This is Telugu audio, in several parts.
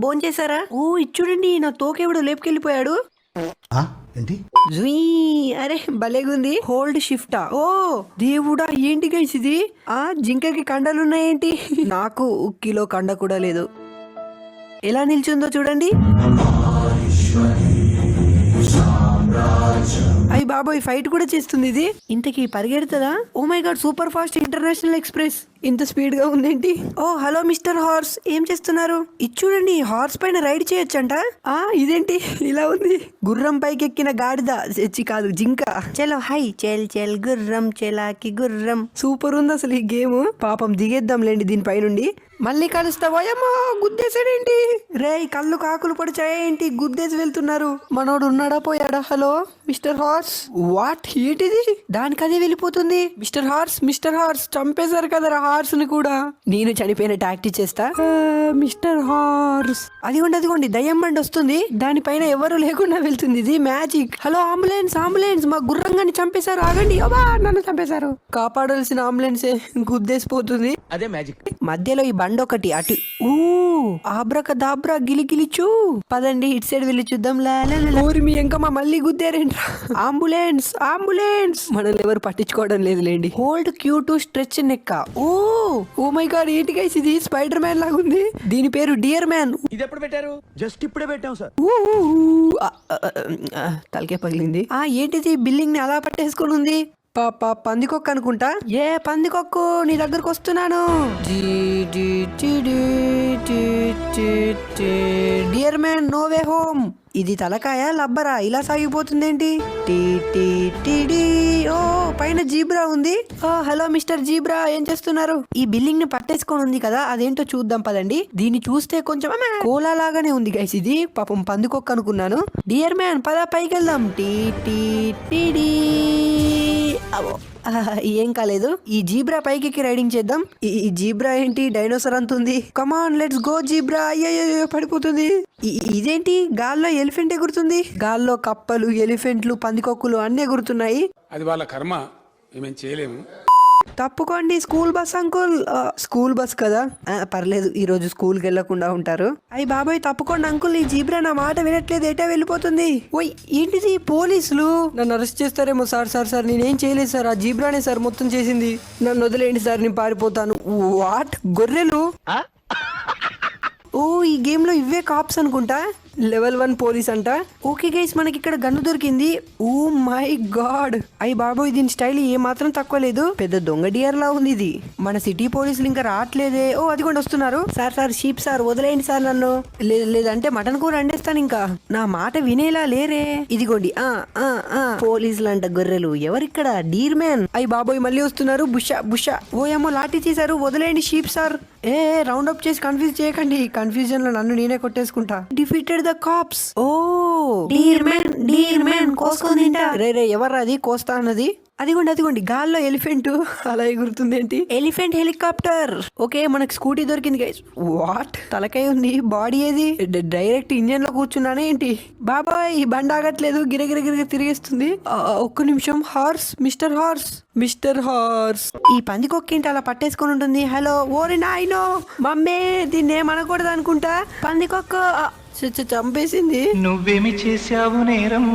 భోంచేశారా? ఓ ఇచ్చుడండి, నా తోకెవడు లేపుకెళ్ళిపోయాడు. ఏంటి? అరే భలేగుంది. హోల్డ్ షిఫ్టా? ఓ దేవుడా, ఏంటి గైస్ ఇది? జింకకి కండలున్నాయేంటి? నాకు కిలో కండ కూడా లేదు. ఎలా నిల్చుందో చూడండి. అయ్యి బాబోయ్, ఫైట్ కూడా చేస్తుంది ఇది. ఇంతకీ పరిగెడుతుందా? Oh my god, super fast international express. ఇంత స్పీడ్ గా ఉందేంటి? ఓ హలో మిస్టర్ హార్స్, ఏం చేస్తున్నారు? ఇది చూడండి, హార్స్ పైన రైడ్ చేయొచ్చంట. ఇదేంటి ఇలా ఉంది? గుర్రం పైకి ఎక్కిన గాడిద కాదు, జింక. చలో హై చెల్ చెల్ గుర్రం చెలాకి గుర్రం. సూపర్ ఉంది అసలు ఈ గేమ్. పాపం దిగేద్దాంలేండి దీనిపై నుండి. మళ్ళీ కలుస్తావాయమ్మా, గుద్దేశాడేంటి? రే కళ్ళు కాకులు పడిచాయేంటి? గుద్దేసి వెళ్తున్నారు. మనోడు ఉన్నాడా పోయాడా? Hello mister horse. వాట్ ఏంటిది? దానికి అదే వెళ్ళిపోతుంది. మిస్టర్ హార్స్, మిస్టర్ హార్స్, చంపేశారు కదరా హార్స్ ని కూడా. నేను చనిపోయిన టాక్టీ చేస్తా. మిస్టర్ హార్స్, అదిగోండి దయ్యం బండి వస్తుంది. దానిపైన ఎవరు లేకుండా వెళ్తుంది. ఇది మ్యాజిక్. హలో అంబులెన్స్, అంబులెన్స్, మా గుర్రంగాని చంపేశారు. ఆగండి. నన్ను చంపేశారు. కాపాడాల్సిన అంబులెన్స్ పోతుంది. అదే మ్యాజిక్. మధ్యలో ఈ బండి ఒకటి అటు. ఆబ్రక దాబ్రా గిలిగిలిచు. పదండి ఇటు సైడ్ వెళ్ళి చూద్దాం. ఊరి మీ ఎంకమ్మా మళ్ళీ గుద్దారేంట్రా? Ambulance, ambulance. మనల్ని ఎవరు పట్టించుకోవడం లేదులేండి. హోల్డ్ క్యూ టు స్ట్రెచ్ నెక్క. ఓ మై గాడ్, ఏంటి గైస్ ఇది? స్పైడర్ మ్యాన్ లాగుంది. దీని పేరు డియర్ మ్యాన్. ఇది ఎప్పుడు పెట్టారు? జస్ట్ ఇప్పుడే పెట్టాం సార్. తలకే పగిలింది. ఏంటిది? బిల్డింగ్ ని అలా పట్టేసుకొని ఉంది. పందికొక్క అనుకుంటా. ఏ పందికొక్కు, నీ దగ్గరకు వస్తున్నాను. Dear man, no way home. ఇది తలకాయ లబ్బరా? ఇలా సాగిపోతుందేంటి? ఓ పైన జీబ్రా ఉంది. హలో మిస్టర్ జీబ్రా, ఏం చేస్తున్నారు? ఈ బిల్డింగ్ ని పట్టేసుకొని ఉంది కదా, అదేంటో చూద్దాం పదండి. దీన్ని చూస్తే కొంచెం కోలా లాగానే ఉంది గైస్. ఇది పాపం పందికొక్క అనుకున్నాను. డియర్ మ్యాన్, పద పైకి వెళ్దాం. ఏం కాలేదు. ఈ జీబ్రా పైకి రైడింగ్ చేద్దాం. ఈ జీబ్రా ఏంటి డైనోసర్ అంతుంది? Come on let's go zebra. అయ్యో పడిపోతుంది. ఇదేంటి గాల్లో ఎలిఫెంట్ ఎగురుతుంది? గాల్లో కప్పలు, ఎలిఫెంట్లు, పందికొక్కులు అన్ని ఎగురుతున్నాయి. అది వాళ్ళ కర్మ, మేమేం చేయలేము. తప్పుకోండి school bus uncle. School bus కదా, పర్లేదు, ఈ రోజు స్కూల్ కి వెళ్లకుండా ఉంటారు. అయ్యి బాబాయ్ తప్పుకోండి అంకుల్, ఈ జీబ్రా నా మాట వినట్లేదు, ఎటా వెళ్ళిపోతుంది. ఓయ్ ఏంటిది? పోలీసులు నన్ను అరెస్ట్ చేస్తారేమో. సార్ నేనేం చేయలేదు సార్, ఆ జీబ్రానే సార్ మొత్తం చేసింది. నన్ను వదిలేయండి సార్, నేను పారిపోతాను. వాట్? గొర్రెలు? ఈ గేమ్ లో ఇవే కాప్స్ అనుకుంటా. లెవెల్ 1 పోలీస్ అంట. ఓకే గైస్, మనకి ఇక్కడ గన్ను దొరికింది. ఓ మై గాడ్, అయ్యి బాబోయ్, దీని స్టైల్ ఏ మాత్రం తక్కువ లేదు. పెద్ద దొంగ డియర్ లా ఉంది ఇది. మన సిటీ పోలీసులు ఇంకా రావట్లేదే. అదిగోండి వస్తున్నారు. సార్ షీప్ సార్, వదిలేయండి సార్ నన్ను. లేదంటే మటన్ కూర వండేస్తాను. ఇంకా నా మాట వినేలా లేరే. ఇదిగోండి. పోలీసులు అంట గొర్రెలు. ఎవరిక్కడ? Deer man. అయ్యి బాబోయ్ మళ్ళీ వస్తున్నారు. బుషా. ఓయమ్మో లాఠీ చేశారు. వదిలేయండి షీప్ సార్. రౌండ్ అప్ చేసి కన్ఫ్యూజ్ చేయకండి. కన్ఫ్యూజన్ లో నన్ను నేనే కొట్టేసుకుంటా. Defeated the cops. Deer man కోసుకొని తింటా. రే ఎవర్రా అది కోస్తా అన్నది? అదిగోండి గాల్లో ఎలిఫెంట్ అలా ఎగురుతుంది. ఏంటి? Elephant helicopter. ఓకే, మనకు స్కూటీ దొరికింది గైస్. వాట్? తలకాయ ఉంది, బాడీ ఏది? డైరెక్ట్ ఇంజన్ లో కూర్చున్నానే ఏంటి? బాబాయ్ ఈ బండి ఆగట్లేదు, గిరగిర తిరిగేస్తుంది. ఒక్క నిమిషం. Horse, mister horse. ఈ పందికొక్కేంటి అలా పట్టేసుకొని ఉంటుంది? హలో ఓరి నాయనో, మమ్మీ దీన్ని ఏమనకూడదు అనుకుంటా. పందికొక్క చంపేసింది. నువ్వేమి చేసావు నేరం?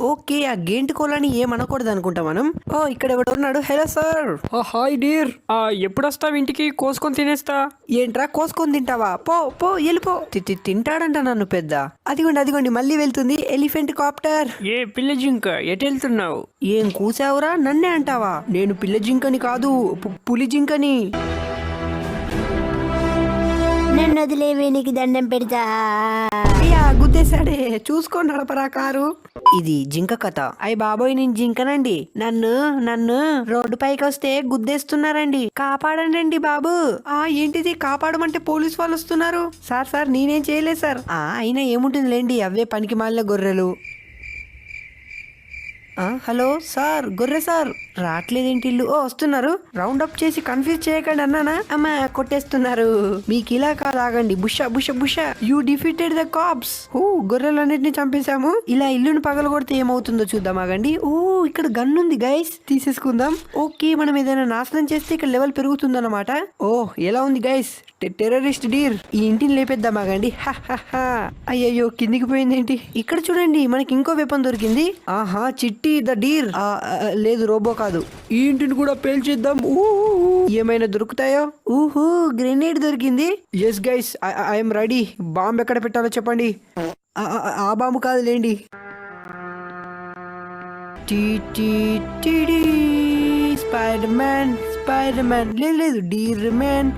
ఓకే, ఆ గేంటి కోళ్ళని ఏమనకూడదు అనుకుంటా మనం. ఇక్కడ ఎవడున్నాడు? Hello sir. హాయ్ డియర్, ఎప్పుడు వస్తావు ఇంటికి? కోసుకొని తినేస్తా. ఏంట్రా కోసుకొని తింటావా? పో వెళ్ళిపో. తింటాడంట నన్ను పెద్ద. అదిగోండి మళ్ళీ వెళ్తుంది ఎలిఫెంట్ కాప్టర్. ఏ పిల్ల జింక, ఎటు వెళ్తున్నావు? ఏం కూసావురా? నన్నే అంటావా? నేను పిల్ల జింకని కాదు, పులి జింకని. నన్ను వదిలేవే, నీకు దండం పెడతా. గుద్దేశాడే, చూసుకోండి నడపరా కారు. ఇది జింక కథ. అయ్య బాబోయ్, నేను జింకనండి. నన్ను రోడ్డు పైకి వస్తే గుద్దేస్తున్నారండి. కాపాడండి బాబు. ఏంటిది? కాపాడమంటే పోలీస్ వాళ్ళు వస్తున్నారు. సార్ నేనేం చేయలేదు సార్. అయినా ఏముంటుంది లేండి, అవే పనికి మాలిన గొర్రెలు. హలో సార్ గొర్రె సార్ రావట్లేదేంటి ఇల్లు ఓ వస్తున్నారు రౌండ్ అప్ చేసి కన్ఫ్యూజ్ చేయకండి అన్నానా అమ్మా కొట్టేస్తున్నారు మీకు ఇలా కాదు ఆగండి బుష బుష బుష you defeated the cops oh గొర్రెలన్నిటిని చంపేశాము ఇలా ఇల్లుని పగలగొడితే ఏమవుతుందో చూద్దాం ఆగండి ఓ ఇక్కడ గన్ ఉంది గైస్ తీసేసుకుందాం ఓకే మనం ఏదైనా నాశనం చేస్తే ఇక్కడ లెవెల్ పెరుగుతుందన్నమాట ఓ ఎలా ఉంది గైస్ టెర్రరిస్ట్ డీర్ ఈ ఇంటిని లేపేద్దాం ఆగండి అయ్యయ్యో కిందికి పోయింది ఏంటి ఇక్కడ చూడండి మనకి ఇంకో వెపన్ దొరికింది ఆహా చిట్టి ద డీర్ లేదు రోబో కాదు ఈ ఇంటిని కూడా పేల్చేద్దాం ఏమైనా దొరుకుతాయో ఊహూ గ్రెనేడ్ దొరికింది yes guys I'm ready bomb ఎక్కడ పెట్టాలో చెప్పండి ఆ బాంబు కాదు లేండి స్పైడర్ మ్యాన్ లేదు డీర్ మ్యాన్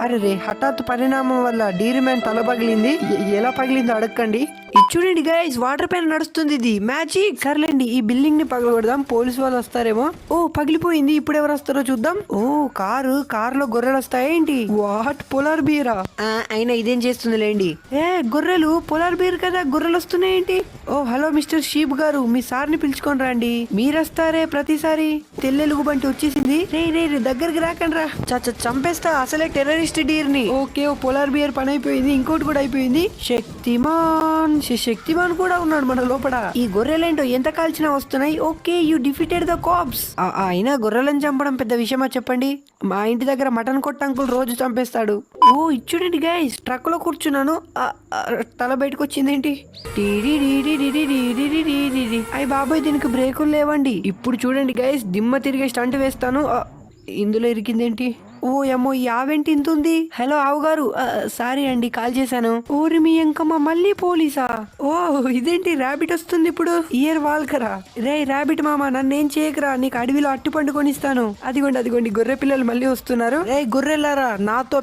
అరే రే హఠాత్ పరిణామం వల్ల డీర్ మ్యాన్ తల పగిలింది ఎలా పగిలిందో అడగండి ఇది చూడండి గైస్ వాటర్ పైన నడుస్తుంది ఇది మ్యాజిక్ సర్లేండి ఈ బిల్డింగ్ ని పగలగొడదాం పోలీసు వాళ్ళు వస్తారేమో ఓ పగిలిపోయింది ఇప్పుడు ఎవరు వస్తారో చూద్దాం ఓ కారులో గొర్రెలు వస్తాయేంటి వాట్ పోలార్ బీరా అయినా ఇదేం చేస్తుంది లేండి గొర్రెలు పోలార్ బీర్ కదా గొర్రెలు వస్తున్నాయేంటి ఓ హలో మిస్టర్ షీప్ గారు మీ సార్ ని పిలుచుకొని రండి మీరు వస్తారే ప్రతిసారి తెల్లెలుగు బంటి వచ్చేసింది రే దగ్గరికి రాకండి రా చంపేస్తా అసలే టెర్రరిస్ట్ డీర్ ని ఓకే ఓ పోలార్ బియర్ పని అయిపోయింది ఇంకోటి కూడా అయిపోయింది శక్తిమాన్ కూడా ఉన్నాడు మన లోపల ఈ గొర్రెలేంటో ఎంత కాల్చినా వస్తున్నాయి okay you defeated the caps అయినా గొర్రెలను చంపడం పెద్ద విషయమా చెప్పండి మా ఇంటి దగ్గర మటన్ కొట్టంకులు రోజు చంపేస్తాడు ఓ ఇచ్చుడండి గైస్ ట్రక్ లో కూర్చున్నాను తల బయటకు వచ్చిందేంటి అయ్యి బాబాయ్ దీనికి బ్రేకులు లేవండి ఇప్పుడు చూడండి గైస్ దిమ్మ తిరిగే స్టంట్ వేస్తాను ఇందులో ఇరికిందేంటి ఓ అమ్మో ఈ ఆవెంటి ఇంత ఉంది హలో ఆవు గారు సారీ అండి కాల్ చేశాను ఊరి మీ ఎంకమ్మ మళ్ళీ పోలీసా ఓ ఇదేంటి ర్యాబిట్ వస్తుంది ఇప్పుడు ఇయర్ వాల్కరా రే ర్యాబిట్ మామ నన్నేం చేయకరా నీకు అడవిలో అట్టు పండు కొనిస్తాను అదిగోండి గొర్రె పిల్లలు మళ్ళీ వస్తున్నారు రే గొర్రెలారా నాతో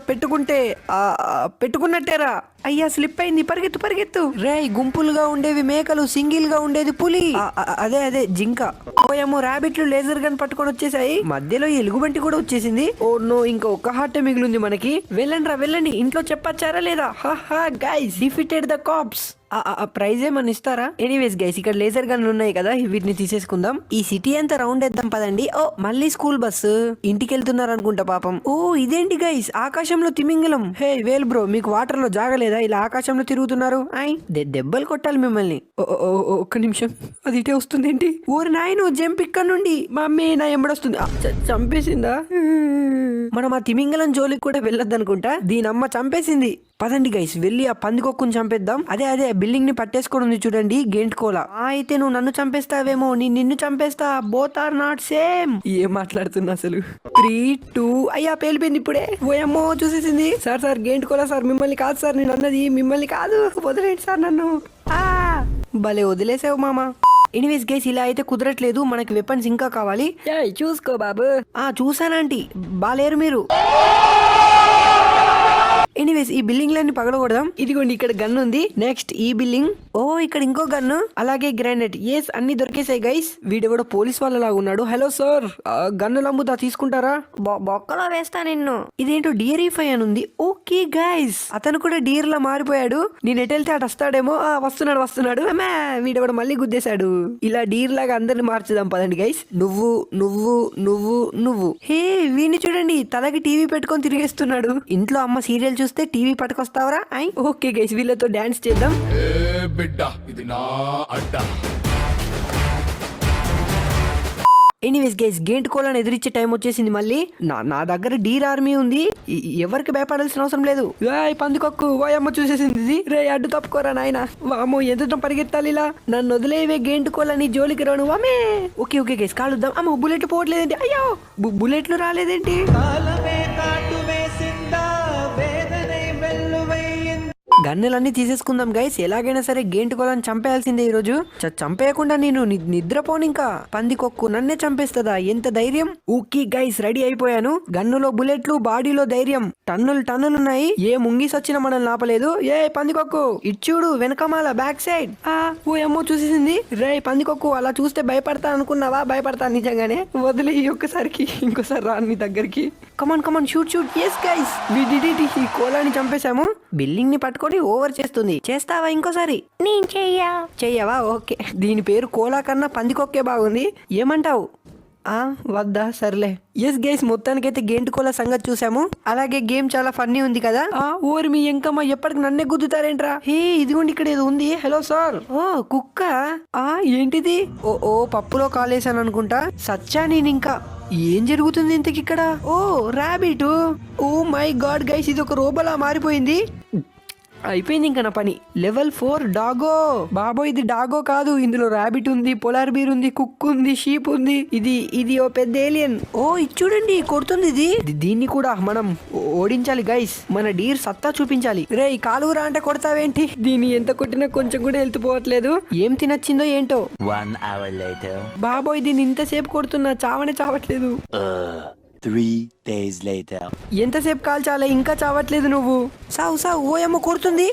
పెట్టుకున్నట్టేరా అయ్యా స్లిప్ అయింది పరిగెత్తు రే గుంపులుగా ఉండేవి మేకలు సింగిల్ గా ఉండేది పులి అదే జింక ఓయమ్మో ర్యాబిట్లు లేజర్ గన్ పట్టుకొని వచ్చేసాయి మధ్యలో ఎలుగుబంటి కూడా వచ్చేసింది ఓ నో ఇంకా ఒక్క హార్ట్ మిగిలింది మనకి వెళ్ళండి ఇంట్లో చెప్పచ్చారా లేదా guys defeated the cops prize ఏమన్నా ఇస్తారా ఎనీవేస్ గైస్ ఇక్కడ లేజర్ గన్లు ఉన్నాయి కదా వీటిని తీసేసుకుందాం ఈ సిటీ అంతా రౌండ్ వేద్దాం పదండి ఓ మళ్ళీ స్కూల్ బస్సు ఇంటికి వెళ్తున్నారు అనుకుంటా పాపం ఓ ఇదేంటి గైస్ ఆకాశంలో తిమింగలం హే వేల్ బ్రో మీకు వాటర్ లో జాగలేదా ఇలా ఆకాశంలో తిరుగుతున్నారు దెబ్బలు కొట్టాలి మిమ్మల్ని ఒక్క నిమిషం అది ఇటే వస్తుంది ఏంటి ఊరి నాయను జంప్ ఇక్కడ నుండి మా అమ్మే నా ఎంబడొస్తుంది చంపేసిందా మనం ఆ తిమింగలం జోలికి కూడా వెళ్ళొద్దు అనుకుంటా దీని అమ్మ చంపేసింది పదండి గైస్ వెళ్ళి ఆ పందికొక్కుని చంపేద్దాం అదే బిల్డింగ్ ని పట్టేసుకొని ఉంది చూడండి గేంట్కోలా అయితే నువ్వు నన్ను చంపేస్తావేమో నిన్ను చంపేస్తా బోత్ ఆర్ నాట్ సేమ్ ఏం మాట్లాడుతున్నా అసలు 3, 2 అయ్యా పేలిపోయింది ఇప్పుడే ఓయమ్మో చూసేసింది సార్ గేంట్కోలా సార్ మిమ్మల్ని కాదు సార్ నేను అన్నది మిమ్మల్ని కాదు వదిలేండి సార్ నన్ను భలే వదిలేసావు మామ ఎనీవేస్ గైస్ ఇలా అయితే కుదరట్లేదు మనకి వెపన్స్ ఇంకా కావాలి చూసుకో బాబు చూసానంటీ బాలేరు మీరు ఎనీవేస్ ఈ బిల్డింగ్ లన్నీ పగలకూడదాం ఇదిగోండి ఇక్కడ గన్ ఉంది నెక్స్ట్ ఈ బిల్డింగ్ ఓ ఇక్కడ ఇంకో గన్ను అలాగే గ్రానైట్ ఎస్ అన్ని దొరికేసాయి గైస్ వీడెవడో పోలీస్ వాళ్ళలాగా ఉన్నాడు హలో సార్ గన్నులు అమ్ముతా తీసుకుంటారా బొక్కలో వేస్తా నిన్ను ఇదేంటో డియరీఫై అని ఉంది ఓకే గైస్ అతను కూడా డియర్ లా మారిపోయాడు నేను ఎటెళ్తే అటు వస్తాడేమో వస్తున్నాడు అమ్మా వీడెవడో మళ్ళీ గుద్దేశాడు ఇలా డీర్ లాగా అందరిని మార్చుదాం పదండి గైస్ నువ్వు హే వీడిని చూడండి తలకి టీవీ పెట్టుకొని తిరిగేస్తున్నాడు ఇంట్లో అమ్మ సీరియల్ చూస్తే టీవీ పట్టుకొస్తావరా ఓకే గైస్ వీళ్ళతో డాన్స్ చేద్దాం బిడ్డ ఇది నా అడ్డా ఎనీవేస్ గైస్ గేంట్ కోలను ఎదిరించే టైం వచ్చేసింది మళ్ళీ నా దగ్గర డీర్ ఆర్మీ ఉంది ఎవరికి భయపడాల్సిన అవసరం లేదు పందుకొక్కు వాయమ్మ చూసేసింది ఇది రే అడ్డు తప్పుకోరా నాయన వామో ఎంత పరిగెత్తాలి ఇలా నన్ను వదిలేవే గేంట్ కోలని జోలికి రాను వామే ఓకే గైస్ కాలుద్దాం అమ్మ బుల్లెట్ పోవట్లేదేంటి అయ్యో బుల్లెట్లు రాలేదేంటి గన్నెలన్నీ తీసేసుకుందాం గైస్ ఎలాగైనా సరే గేంట్ కోలని చంపేయాల్సిందే ఈ రోజు చంపేయకుండా నేను నిద్రపోను ఇంకా పందికొక్కు నన్నే చంపేస్తుందా ఎంత ధైర్యం ఓకే గైస్ రెడీ అయిపోయాను గన్నులో బుల్లెట్లు బాడీలో ధైర్యం టన్నులు ఉన్నాయి ఏ ముంగిస్ వచ్చినా మనల్ని ఆపలేదు పందికొక్కు ఇచ్చుడు వెనకమాల బ్యాక్ సైడ్ ఓ అమ్మో చూసేసింది రే పందికొక్కు అలా చూస్తే భయపడతా అనుకున్నావా భయపడతా నిజంగానే వదిలే ఒక్కసారికి ఇంకోసారి రా నీ దగ్గరికి come on shoot yes guys we did it ఈ కోలాని చంపేశాము బిల్డింగ్ ని పట్టుకొని ఓవర్ చేస్తుంది. చేస్తావా ఇంకోసారి? నేను చెయ్యా. చెయ్యవా? ఓకే. దీని పేరు కోలా కన్నా పందికొక్కే బాగుంది. ఏమంటావు? వద్దా? సర్లే. ఎస్ గైస్, మొత్తానికైతే గేంటుకోల సంగతి చూసాము. అలాగే గేమ్ చాలా ఫన్నీ ఉంది కదా. ఓరి మీ ఎంకమ్మ, ఎప్పటికి నన్నే గుద్దుతారేంట్రా? హే ఇదిగోండి, ఇక్కడ ఏదో ఉంది. Hello sir. ఓ కుక్క. ఏంటిది? ఓ పప్పులో కాలేసాను అనుకుంటా. సచ్చా నేను ఇంకా. ఏం జరుగుతుంది ఇంతకి ఇక్కడ? Oh rabbit. Oh my god guys, ఇది ఒక రోబోలా మారిపోయింది. అయిపోయింది ఇంకా నా పని. లెవెల్ 4 డాగో. బాబో ఇది డాగో కాదు, ఇందులో ర్యాబిట్ ఉంది, పోలార్ బీర్ ఉంది, కుక్ ఉంది, షీప్ ఉంది. ఇది ఓ పెద్ద ఏలియన్. ఓ ఇది చూడండి, కొడుతుంది ఇది. దీన్ని కూడా మనం ఓడించాలి గైస్. మన డీర్ సత్తా చూపించాలి. రే ఈ కాలుగురా అంటే కొడతావేంటి? దీన్ని ఎంత కొట్టినా కొంచెం కూడా వెళ్తుపోవట్లేదు. ఏం తినచ్చిందో ఏంటో. 1 hour later. బాబోయ్ దీన్ని ఇంతసేపు కొడుతున్నా చావనే చావట్లేదు. 3 days later. ఎంతసేపు కాల్చాలే, ఇంకా చావట్లేదు నువ్వు. సావు ఓయమ్మ కొడుతుంది.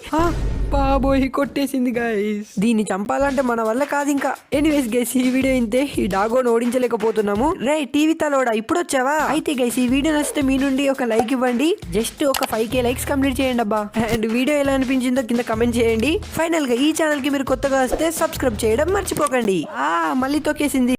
బాబోయ్ కొట్టేసింది గైస్. దీన్ని చంపాలంటే మన వల్ల కాదు ఇంకా. ఎనీవేస్ గైస్, ఈ వీడియో ఇంతే. ఈ డాగోని ఓడించలేకపోతున్నాము. రే టీవీ తలోడా, ఇప్పుడు వచ్చావా? అయితే గైస్, ఈ వీడియో నచ్చితే మీ నుండి ఒక లైక్ ఇవ్వండి. జస్ట్ ఒక 5K లైక్స్ కంప్లీట్ చేయండి అబ్బా. అండ్ వీడియో ఎలా అనిపించిందో కింద కమెంట్ చేయండి. ఫైనల్ గా ఈ ఛానల్ కి మీరు కొత్తగా వస్తే సబ్స్క్రైబ్ చేయడం మర్చిపోకండి. మళ్ళీ తొక్కేసింది.